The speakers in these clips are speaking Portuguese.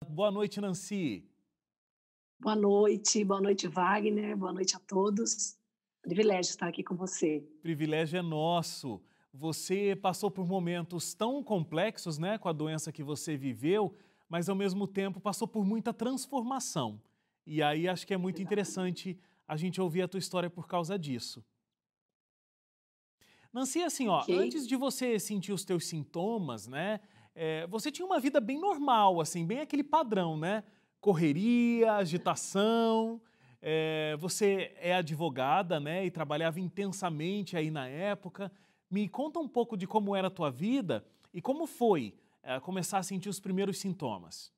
Boa noite, Nancy. Boa noite, Wagner, boa noite a todos. Privilégio estar aqui com você. Privilégio é nosso. Você passou por momentos tão complexos, né, com a doença que você viveu, mas ao mesmo tempo passou por muita transformação. E aí acho que é muito Exatamente. interessante a gente ouvir a tua história por causa disso. Nancy, assim, ó, Ok. antes de você sentir os teus sintomas, né, você tinha uma vida bem normal, assim, bem aquele padrão, né? Correria, agitação, você é advogada, né, e trabalhava intensamente aí na época. Me conta um pouco de como era a tua vida e como foi, começar a sentir os primeiros sintomas.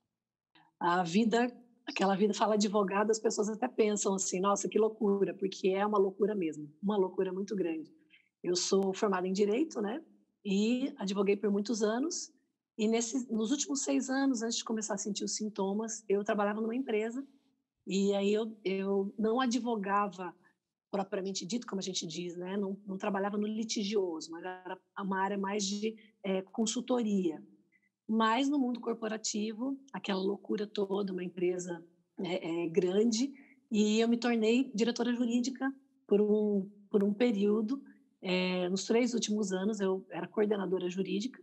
A vida, aquela vida fala advogado, as pessoas até pensam assim: "Nossa, que loucura", porque é uma loucura mesmo, uma loucura muito grande. Eu sou formada em direito, né, e advoguei por muitos anos, e nos últimos 6 anos, antes de começar a sentir os sintomas, eu trabalhava numa empresa, e aí eu não advogava propriamente dito, como a gente diz, né, não trabalhava no litigioso, mas era uma área mais de, consultoria. Mas no mundo corporativo, aquela loucura toda, uma empresa, grande, e eu me tornei diretora jurídica por um período, nos 3 últimos anos eu era coordenadora jurídica,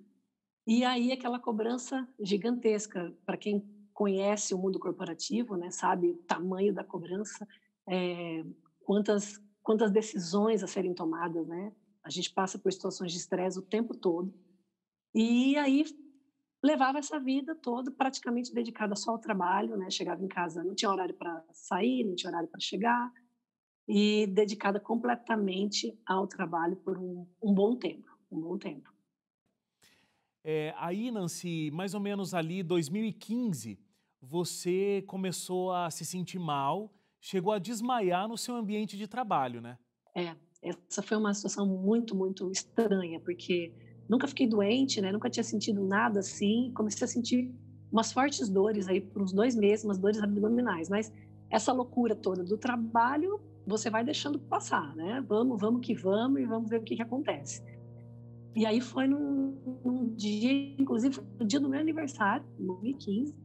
e aí aquela cobrança gigantesca, para quem conhece o mundo corporativo, né, sabe o tamanho da cobrança, quantas decisões a serem tomadas, né. A gente passa por situações de estresse o tempo todo. E aí levava essa vida toda praticamente dedicada só ao trabalho, né, chegava em casa, não tinha horário para sair, não tinha horário para chegar, e dedicada completamente ao trabalho por um bom tempo, um bom tempo. Aí, Nancy, mais ou menos ali 2015, você começou a se sentir mal, chegou a desmaiar no seu ambiente de trabalho, né? É, essa foi uma situação muito, muito estranha, porque nunca fiquei doente, né, nunca tinha sentido nada assim, comecei a sentir umas fortes dores aí por uns 2 meses, umas dores abdominais, mas essa loucura toda do trabalho, você vai deixando passar, né, vamos que vamos e vamos ver o que que acontece. E aí foi num dia, inclusive foi no dia do meu aniversário, em 2015,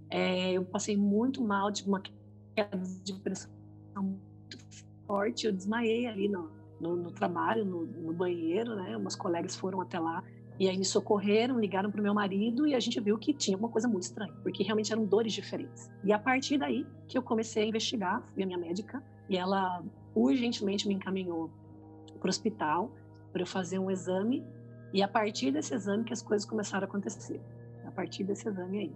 eu passei muito mal, tive uma queda de pressão muito forte, eu desmaiei ali no trabalho, no banheiro, né, umas colegas foram até lá, e aí me socorreram, ligaram para o meu marido e a gente viu que tinha uma coisa muito estranha, porque realmente eram dores diferentes. E a partir daí que eu comecei a investigar, fui a minha médica e ela urgentemente me encaminhou para o hospital para eu fazer um exame, e a partir desse exame que as coisas começaram a acontecer. A partir desse exame aí.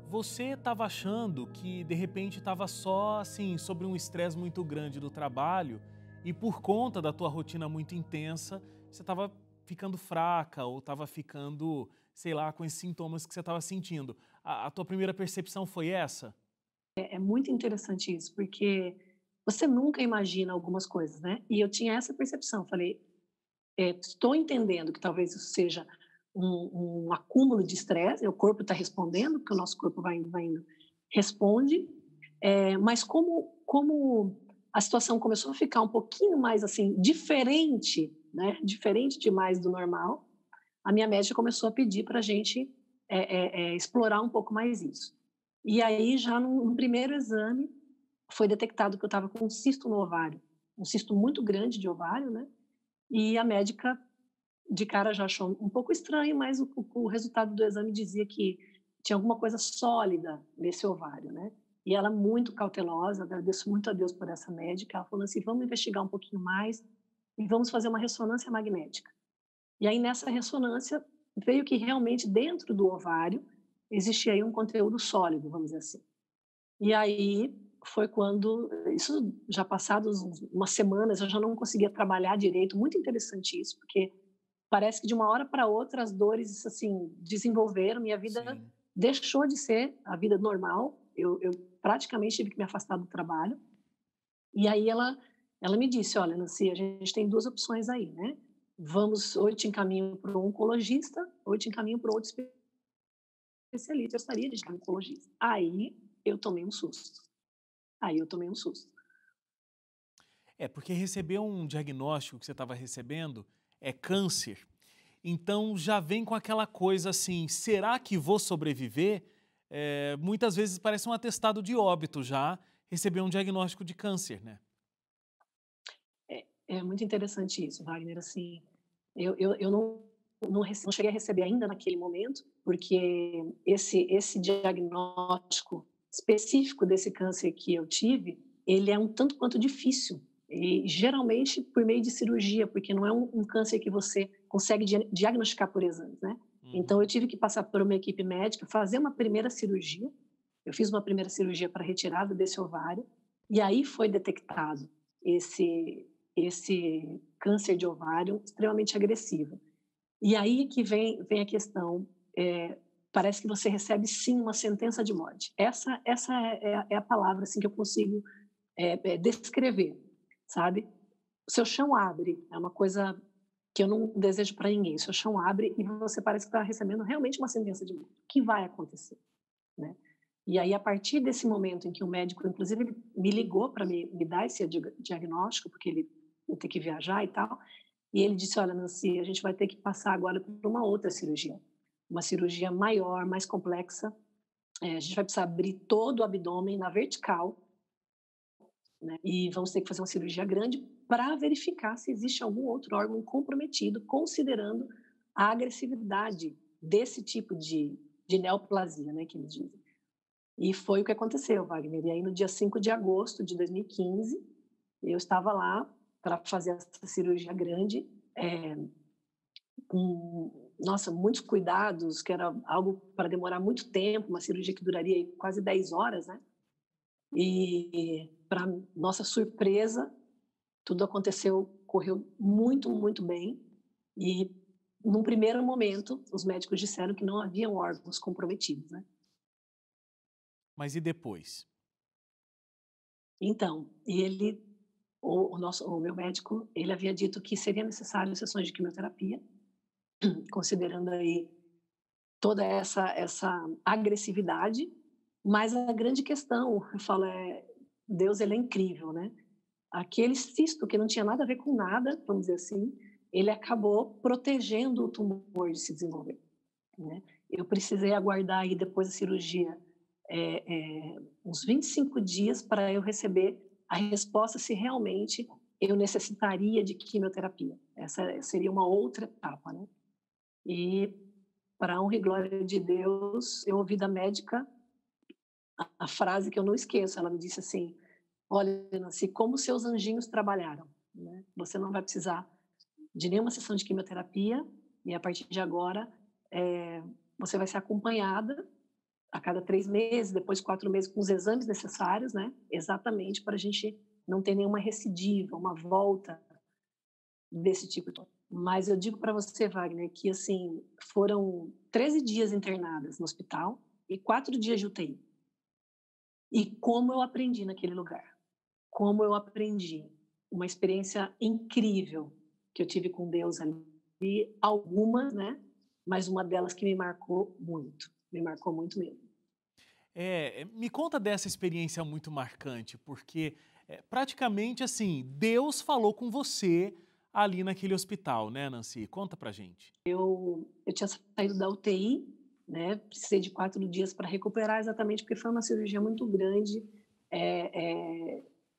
Você estava achando que de repente estava só assim, sobre um estresse muito grande do trabalho e por conta da tua rotina muito intensa, você estava ficando fraca ou estava ficando, sei lá, com esses sintomas que você estava sentindo. A tua primeira percepção foi essa? É muito interessante isso, porque você nunca imagina algumas coisas, né? E eu tinha essa percepção, falei, estou entendendo que talvez isso seja um acúmulo de estresse, o corpo está respondendo, porque o nosso corpo vai indo, responde, mas como a situação começou a ficar um pouquinho mais assim diferente, né, diferente demais do normal, a minha médica começou a pedir para a gente explorar um pouco mais isso. E aí já no primeiro exame foi detectado que eu estava com um cisto no ovário, um cisto muito grande de ovário, né? E a médica de cara já achou um pouco estranho, mas o resultado do exame dizia que tinha alguma coisa sólida nesse ovário, né. E ela muito cautelosa, agradeço muito a Deus por essa médica, ela falou assim: "Vamos investigar um pouquinho mais e vamos fazer uma ressonância magnética". E aí nessa ressonância veio que realmente dentro do ovário existia aí um conteúdo sólido, vamos dizer assim. E aí foi quando isso já passados umas semanas, eu já não conseguia trabalhar direito, muito interessante isso, porque parece que de uma hora para outra as dores, assim, desenvolveram, minha vida Sim. deixou de ser a vida normal, eu praticamente tive que me afastar do trabalho, e aí ela me disse: "Olha, Nancy, a gente tem 2 opções aí, né, vamos ou eu te encaminho para o oncologista, ou eu te encaminho para outro especialista, eu gostaria de ir no oncologista". Aí eu tomei um susto, aí eu tomei um susto. É, porque receber um diagnóstico que você estava recebendo é câncer. Então já vem com aquela coisa assim, será que vou sobreviver? muitas vezes parece um atestado de óbito já receber um diagnóstico de câncer, né? É muito interessante isso, Wagner. Assim, eu não cheguei a receber ainda naquele momento, porque esse diagnóstico específico desse câncer que eu tive, ele é um tanto quanto difícil. E geralmente por meio de cirurgia, porque não é um câncer que você consegue diagnosticar por exames, né? Então eu Uhum. tive que passar por uma equipe médica, fazer uma primeira cirurgia. Eu fiz uma primeira cirurgia para retirada desse ovário, e aí foi detectado esse câncer de ovário extremamente agressivo. E aí que vem a questão, parece que você recebe sim uma sentença de morte. Essa é a palavra assim que eu consigo descrever, sabe? O seu chão abre, é uma coisa que eu não desejo para ninguém. O seu chão abre e você parece que está recebendo realmente uma sentença de morte. O que vai acontecer, né? E aí, a partir desse momento em que o médico, inclusive, ele me ligou para me dar esse diagnóstico, porque ele ia ter que viajar e tal, e ele disse: Olha, Nancy, a gente vai ter que passar agora por uma outra cirurgia, uma cirurgia maior, mais complexa. A gente vai precisar abrir todo o abdômen na vertical, né? E vamos ter que fazer uma cirurgia grande para verificar se existe algum outro órgão comprometido, considerando a agressividade desse tipo de neoplasia, né, que eles dizem. E foi o que aconteceu, Wagner. E aí, no dia 5 de agosto de 2015, eu estava lá para fazer essa cirurgia grande, com, nossa, muitos cuidados, que era algo para demorar muito tempo, uma cirurgia que duraria aí quase 10 horas, né? E, para nossa surpresa, tudo aconteceu, correu muito, muito bem. E, num primeiro momento, os médicos disseram que não haviam órgãos comprometidos, né? Mas e depois? Então, o meu médico, ele havia dito que seria necessário sessões de quimioterapia, considerando aí toda essa agressividade, mas a grande questão, eu falo, Deus, ele é incrível, né? Aquele cisto que não tinha nada a ver com nada, vamos dizer assim, ele acabou protegendo o tumor de se desenvolver, né? Eu precisei aguardar aí depois da cirurgia uns 25 dias para eu receber a resposta se realmente eu necessitaria de quimioterapia. Essa seria uma outra etapa, né? E, para a honra e glória de Deus, eu ouvi da médica a frase que eu não esqueço. Ela me disse assim: Olha, Nancy, como seus anjinhos trabalharam, né? Você não vai precisar de nenhuma sessão de quimioterapia e, a partir de agora, você vai ser acompanhada a cada 3 meses, depois 4 meses, com os exames necessários, né? Exatamente para a gente não ter nenhuma recidiva, uma volta desse tipo. Mas eu digo para você, Wagner, que assim foram 13 dias internadas no hospital e 4 dias de UTI. E como eu aprendi naquele lugar, como eu aprendi, uma experiência incrível que eu tive com Deus ali, algumas, né? Mas uma delas que me marcou muito mesmo. Me conta dessa experiência muito marcante, porque praticamente assim, Deus falou com você ali naquele hospital, né, Nancy? Conta pra gente. Eu tinha saído da UTI, né? Precisei de 4 dias para recuperar, exatamente porque foi uma cirurgia muito grande.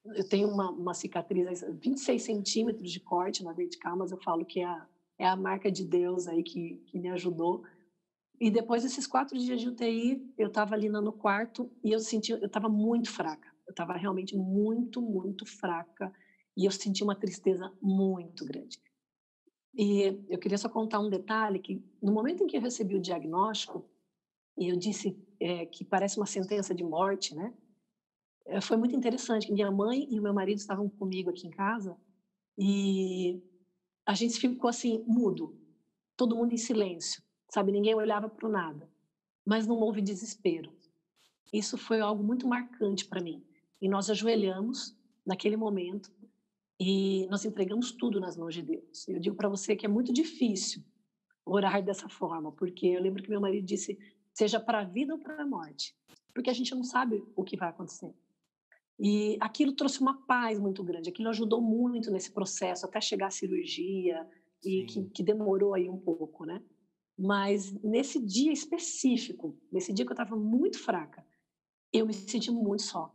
Eu tenho uma cicatriz, 26 centímetros de corte na vertical, mas eu falo que é a marca de Deus aí que me ajudou. E depois desses 4 dias de UTI, eu estava ali no quarto e eu estava muito fraca. Eu estava realmente muito, muito fraca e eu senti uma tristeza muito grande. E eu queria só contar um detalhe, que no momento em que eu recebi o diagnóstico, e eu disse, que parece uma sentença de morte, né, foi muito interessante, que minha mãe e o meu marido estavam comigo aqui em casa, e a gente ficou assim, mudo, todo mundo em silêncio, sabe, ninguém olhava para o nada, mas não houve desespero. Isso foi algo muito marcante para mim. E nós ajoelhamos naquele momento e nós entregamos tudo nas mãos de Deus. Eu digo para você que é muito difícil orar dessa forma, porque eu lembro que meu marido disse: seja para a vida ou para a morte, porque a gente não sabe o que vai acontecer. E aquilo trouxe uma paz muito grande, aquilo ajudou muito nesse processo, até chegar à cirurgia, e que, Sim. que demorou aí um pouco, né? Mas nesse dia específico, nesse dia que eu estava muito fraca, eu me senti muito só.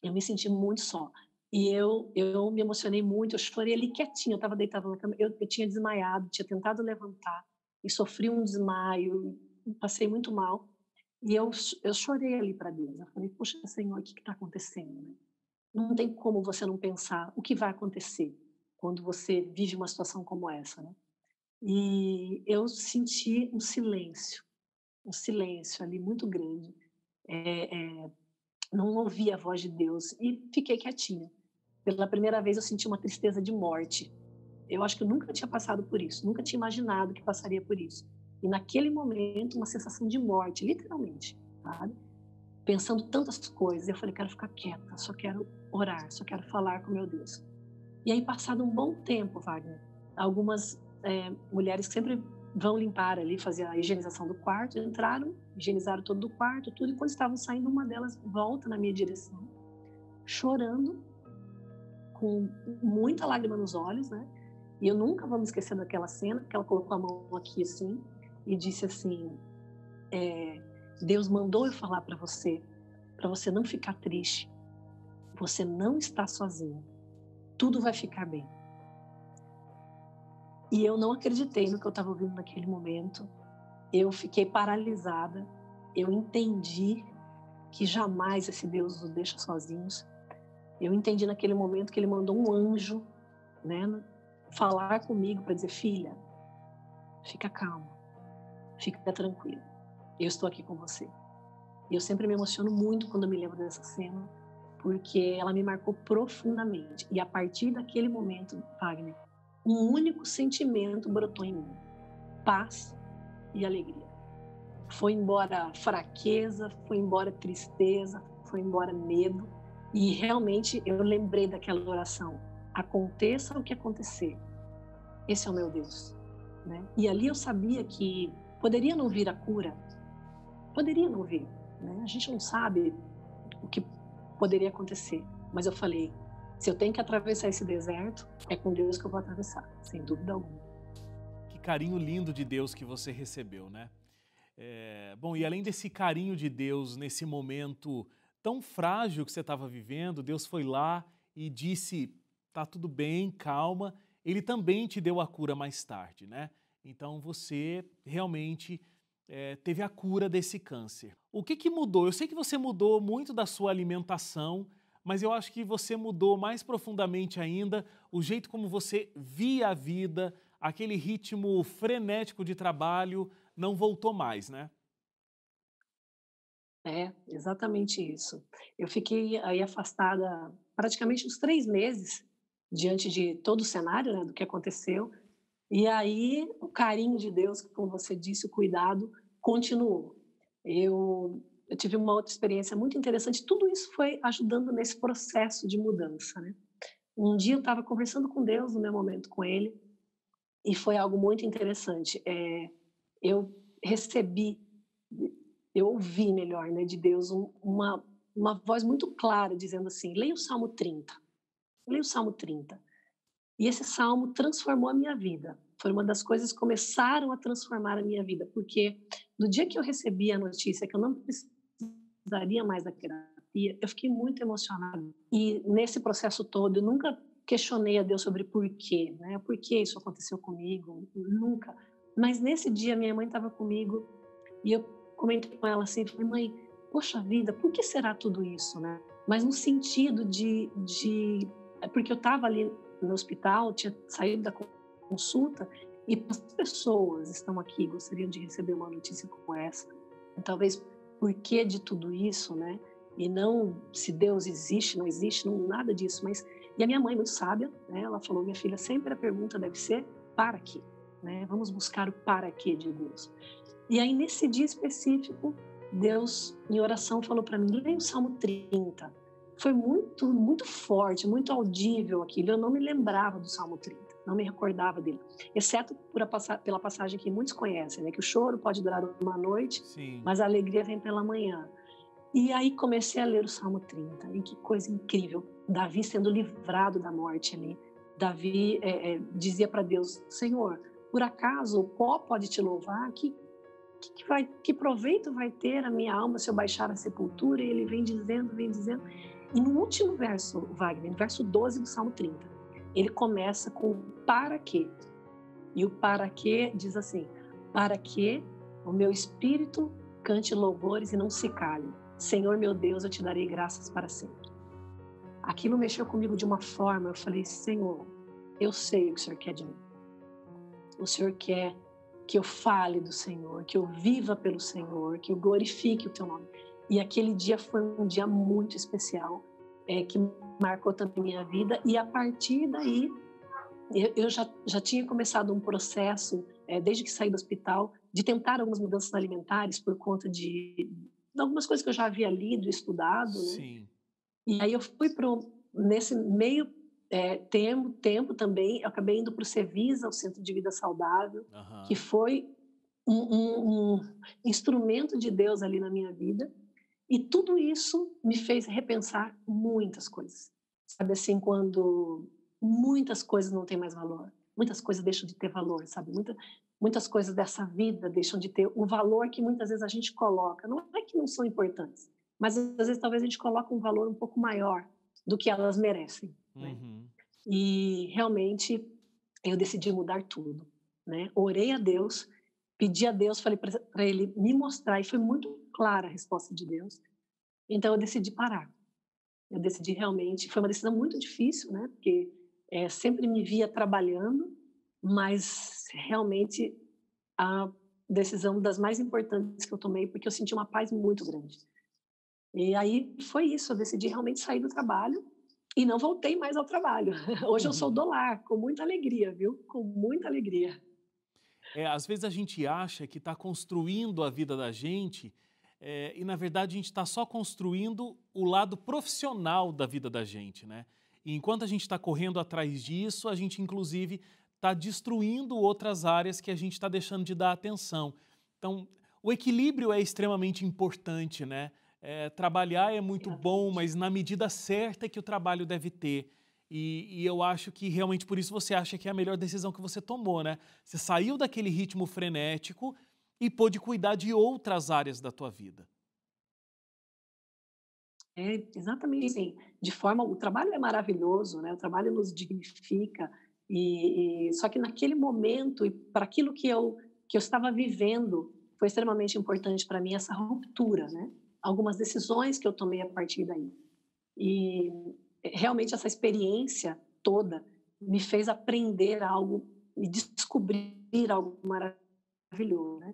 Eu me senti muito só. E eu me emocionei muito, eu chorei ali quietinha, eu estava deitada na cama, eu tinha desmaiado, tinha tentado levantar e sofri um desmaio, passei muito mal. E eu chorei ali para Deus, eu falei: "Poxa, Senhor, o que está acontecendo, né?". Não tem como você não pensar o que vai acontecer quando você vive uma situação como essa, né. E eu senti um silêncio ali muito grande, não ouvi a voz de Deus e fiquei quietinha. Pela primeira vez eu senti uma tristeza de morte. Eu acho que eu nunca tinha passado por isso, nunca tinha imaginado que passaria por isso. E naquele momento, uma sensação de morte, literalmente, sabe? Pensando tantas coisas, eu falei: "Quero ficar quieta, só quero orar, só quero falar com meu Deus". E aí, passado um bom tempo, Wagner, algumas, mulheres que sempre vão limpar ali, fazer a higienização do quarto, entraram, higienizaram todo o quarto, tudo, e quando estavam saindo, uma delas volta na minha direção, chorando, com muita lágrima nos olhos, né, e eu nunca vou me esquecer daquela cena, que ela colocou a mão aqui, assim, e disse assim: "Deus mandou eu falar para você não ficar triste, você não está sozinha, tudo vai ficar bem". E eu não acreditei no que eu estava ouvindo naquele momento. Eu fiquei paralisada. Eu entendi que jamais esse Deus nos deixa sozinhos. Eu entendi naquele momento que ele mandou um anjo, né, falar comigo para dizer: "Filha, fica calma, fica tranquila. Eu estou aqui com você". E eu sempre me emociono muito quando eu me lembro dessa cena, porque ela me marcou profundamente. E a partir daquele momento, Wagner, um único sentimento brotou em mim: paz e alegria. Foi embora a fraqueza, foi embora a tristeza, foi embora medo. E realmente eu lembrei daquela oração: aconteça o que acontecer, esse é o meu Deus, né? E ali eu sabia que poderia não vir a cura, poderia não vir, né? A gente não sabe o que poderia acontecer, mas eu falei: se eu tenho que atravessar esse deserto, é com Deus que eu vou atravessar, sem dúvida alguma. Que carinho lindo de Deus que você recebeu, né? Bom, e além desse carinho de Deus nesse momento tão frágil que você estava vivendo, Deus foi lá e disse: tá tudo bem, calma. Ele também te deu a cura mais tarde, né? Então você realmente teve a cura desse câncer. O que que mudou? Eu sei que você mudou muito da sua alimentação, mas eu acho que você mudou mais profundamente ainda o jeito como você via a vida, aquele ritmo frenético de trabalho não voltou mais, né? É, exatamente isso. Eu fiquei aí afastada praticamente uns 3 meses, diante de todo o cenário, né, do que aconteceu, e aí o carinho de Deus, como você disse, o cuidado continuou. Eu tive uma outra experiência muito interessante, tudo isso foi ajudando nesse processo de mudança, né. Um dia eu estava conversando com Deus, no meu momento com ele, e foi algo muito interessante. Eu recebi, eu ouvi melhor, né, de Deus uma voz muito clara dizendo assim: "Leia o Salmo 30, leia o Salmo 30". E esse salmo transformou a minha vida. Foi uma das coisas que começaram a transformar a minha vida, porque no dia que eu recebi a notícia que eu não precisaria mais da terapia, eu fiquei muito emocionada. E nesse processo todo, eu nunca questionei a Deus sobre porquê, né? Por que isso aconteceu comigo? Nunca. Mas nesse dia, minha mãe estava comigo e eu comentei com ela assim, falei: "Mãe, poxa vida, por que será tudo isso, né?". Mas no sentido é porque eu estava ali no hospital, tinha saído da consulta e as pessoas estão aqui, gostariam de receber uma notícia como essa. E talvez por que de tudo isso, né? E não se Deus existe, não existe, não, nada disso. Mas e a minha mãe muito sábia, né? Ela falou: "Minha filha, sempre a pergunta deve ser para quê, né? Vamos buscar o para quê de Deus". E aí, nesse dia específico, Deus, em oração, falou para mim: leia o Salmo 30. Foi muito, muito forte, muito audível aquilo. Eu não me lembrava do Salmo 30, não me recordava dele. Exceto pela passagem que muitos conhecem, né? Que o choro pode durar uma noite, Sim. mas a alegria vem pela manhã. E aí comecei a ler o Salmo 30. E que coisa incrível. Davi sendo livrado da morte ali. Davi dizia para Deus: Senhor, por acaso o pó pode te louvar? Que proveito vai ter a minha alma se eu baixar a sepultura? E ele vem dizendo, vem dizendo. E no último verso, Wagner, no verso 12 do Salmo 30, ele começa com para quê? E o para quê diz assim: para que o meu espírito cante louvores e não se cale. Senhor meu Deus, eu te darei graças para sempre. Aquilo mexeu comigo de uma forma, eu falei: Senhor, eu sei o que o Senhor quer de mim. O Senhor quer que eu fale do Senhor, que eu viva pelo Senhor, que eu glorifique o teu nome. E aquele dia foi um dia muito especial, que marcou também minha vida. E a partir daí, eu já tinha começado um processo, desde que saí do hospital, de tentar algumas mudanças alimentares por conta de algumas coisas que eu já havia lido e estudado, né? Sim. E aí eu fui nesse meio tempo também, eu acabei indo para o Cevisa, o Centro de Vida Saudável, que Aham. foi um instrumento de Deus ali na minha vida. E tudo isso me fez repensar muitas coisas. Sabe assim, quando muitas coisas não têm mais valor, muitas coisas deixam de ter valor, sabe? Muitas coisas dessa vida deixam de ter o valor que muitas vezes a gente coloca. Não é que não são importantes, mas às vezes talvez a gente coloque um valor um pouco maior do que elas merecem, né? Uhum. E realmente eu decidi mudar tudo, né? Orei a Deus, pedi a Deus, falei para ele me mostrar, e foi muito clara a resposta de Deus. Então eu decidi parar. Eu decidi realmente, foi uma decisão muito difícil, né? Porque sempre me via trabalhando, mas realmente a decisão das mais importantes que eu tomei, porque eu senti uma paz muito grande. E aí foi isso, eu decidi realmente sair do trabalho e não voltei mais ao trabalho. Hoje eu sou do lar, com muita alegria, viu? Com muita alegria. Às vezes a gente acha que está construindo a vida da gente, e na verdade a gente está só construindo o lado profissional da vida da gente, né? E enquanto a gente está correndo atrás disso, a gente inclusive está destruindo outras áreas que a gente está deixando de dar atenção. Então, o equilíbrio é extremamente importante, né? Trabalhar é muito bom, Exatamente. mas na medida certa que o trabalho deve ter. E eu acho que realmente por isso você acha que é a melhor decisão que você tomou, né? Você saiu daquele ritmo frenético e pôde cuidar de outras áreas da tua vida. É exatamente assim, o trabalho é maravilhoso, né, o trabalho nos dignifica, só que naquele momento e para aquilo que eu estava vivendo, foi extremamente importante para mim essa ruptura, né, algumas decisões que eu tomei a partir daí. E realmente essa experiência toda me fez aprender algo e descobrir algo maravilhoso, né.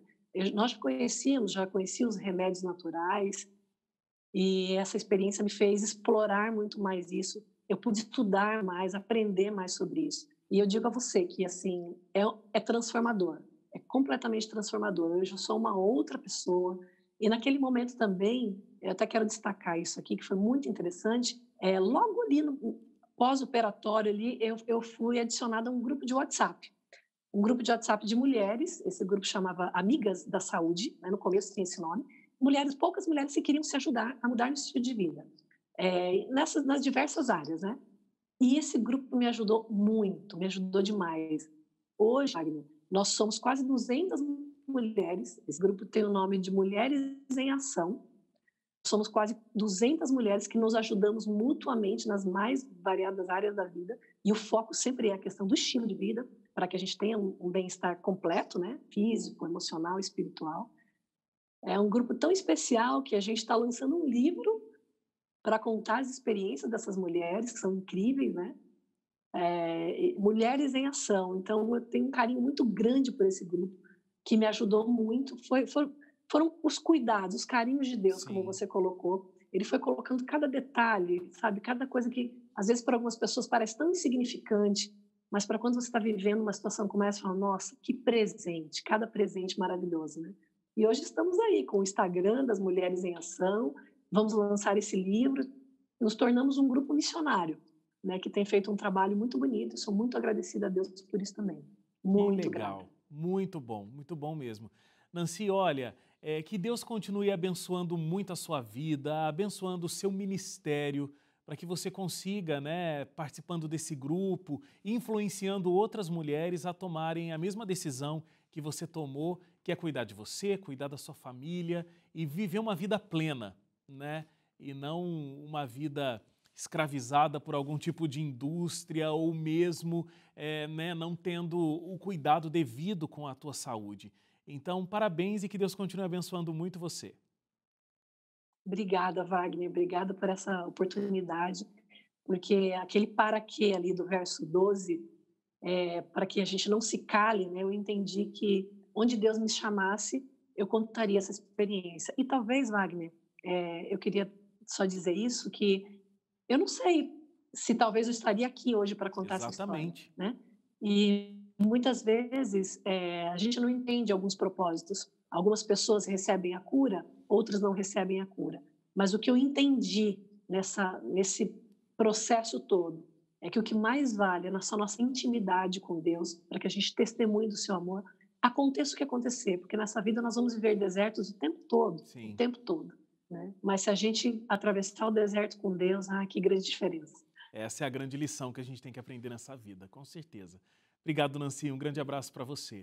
Nós já conhecia os remédios naturais, e essa experiência me fez explorar muito mais isso. Eu pude estudar mais, aprender mais sobre isso. E eu digo a você que, assim, é transformador, é completamente transformador. Hoje eu sou uma outra pessoa. E naquele momento também, eu até quero destacar isso aqui, que foi muito interessante, logo ali no pós-operatório ali, eu fui adicionada a um grupo de WhatsApp. Um grupo de WhatsApp de mulheres, esse grupo chamava Amigas da Saúde, né, no começo tinha esse nome, poucas mulheres que queriam se ajudar a mudar o estilo de vida, nas diversas áreas, né? E esse grupo me ajudou muito, me ajudou demais. Hoje, Wagner, nós somos quase 200 mulheres, esse grupo tem o nome de Mulheres em Ação, somos quase 200 mulheres que nos ajudamos mutuamente nas mais variadas áreas da vida, e o foco sempre é a questão do estilo de vida, para que a gente tenha um bem-estar completo, né? Físico, emocional, espiritual. É um grupo tão especial que a gente está lançando um livro para contar as experiências dessas mulheres, que são incríveis, né? Mulheres em Ação. Então, eu tenho um carinho muito grande por esse grupo, que me ajudou muito. Foram os cuidados, os carinhos de Deus, como Sim. você colocou. Ele foi colocando cada detalhe, sabe? Cada coisa que, às vezes, para algumas pessoas parece tão insignificante, mas para quando você está vivendo uma situação como essa, você fala, nossa, que presente, cada presente maravilhoso, né? E hoje estamos aí com o Instagram das Mulheres em Ação, vamos lançar esse livro, nos tornamos um grupo missionário, né, que tem feito um trabalho muito bonito. Sou muito agradecida a Deus por isso também. Que Muito grata. legal, muito bom mesmo. Nancy, olha, que Deus continue abençoando muito a sua vida, abençoando o seu ministério, para que você consiga, né, participando desse grupo, influenciando outras mulheres a tomarem a mesma decisão que você tomou, que é cuidar de você, cuidar da sua família e viver uma vida plena, né? E não uma vida escravizada por algum tipo de indústria ou mesmo né, não tendo o cuidado devido com a tua saúde. Então, parabéns e que Deus continue abençoando muito você. Obrigada, Wagner, obrigada por essa oportunidade, porque aquele para quê ali do verso 12, para que a gente não se cale, né, eu entendi que onde Deus me chamasse, eu contaria essa experiência. E talvez, Wagner, eu queria só dizer isso, que eu não sei se talvez eu estaria aqui hoje para contar essa história, Exatamente. né. E muitas vezes, a gente não entende alguns propósitos. Algumas pessoas recebem a cura, outras não recebem a cura. Mas o que eu entendi nesse processo todo, é que o que mais vale é nossa intimidade com Deus, para que a gente testemunhe do seu amor, aconteça o que acontecer, porque nessa vida nós vamos viver desertos o Sim. tempo todo, né. Mas se a gente atravessar o deserto com Deus, que grande diferença. Essa é a grande lição que a gente tem que aprender nessa vida, com certeza. Obrigado, Nancy. Um grande abraço para você.